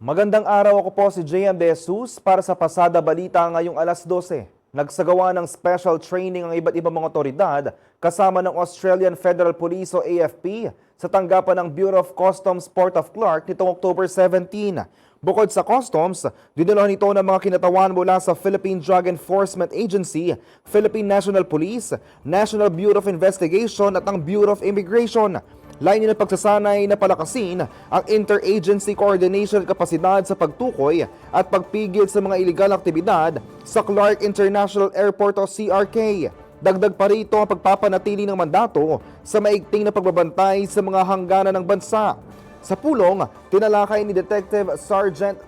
Magandang araw, ako po si JM De Jesus para sa Pasada Balita ngayong alas 12. Nagsagawa ng special training ang iba't ibang mga otoridad kasama ng Australian Federal Police o AFP sa tanggapan ng Bureau of Customs Port of Clark nitong October 17. Bukod sa customs, dinalahan ito ng mga kinatawan mula sa Philippine Drug Enforcement Agency, Philippine National Police, National Bureau of Investigation at ang Bureau of Immigration. Layunin ng pagsasanay na palakasin ang interagency coordination at kapasidad sa pagtukoy at pagpigil sa mga iligal na aktibidad sa Clark International Airport o CRK. Dagdag pa rito ang pagpapanatili ng mandato sa maigting na pagbabantay sa mga hangganan ng bansa. Sa pulong, tinalakay ni Detective Sergeant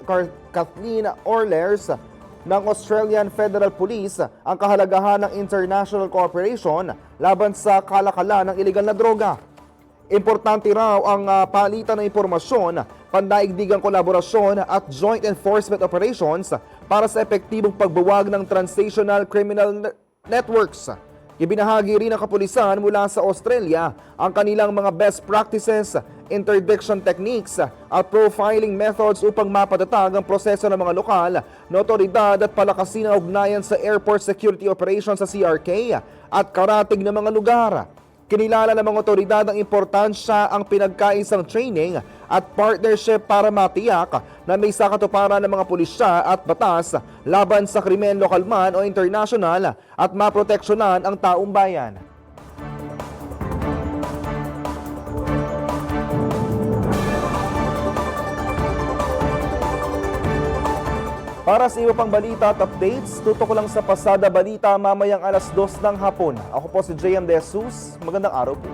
Kathleen Orlers ng Australian Federal Police ang kahalagahan ng international cooperation laban sa kalakalan ng iligal na droga. Importante raw ang palitan ng impormasyon, pandaigdigang kolaborasyon at joint enforcement operations para sa epektibong pagbuwag ng transnational criminal networks. Ibinahagi rin ng kapulisan mula sa Australia ang kanilang mga best practices, interdiction techniques at profiling methods upang mapatatag ang proseso ng mga lokal na otoridad at palakasin ang ugnayan sa airport security operations sa CRK at karatig ng mga lugar. Kinilala ng mga otoridad ang importansya ang pinagkaisang training at partnership para matiyak na may sakatuparan ng mga pulisya at batas laban sa krimen lokal man o international at maproteksyonan ang taong bayan. Para sa iba pang balita at updates, tutok lang sa Pasada Balita mamayang alas 2 ng hapon. Ako po si JM De Jesus. Magandang araw po.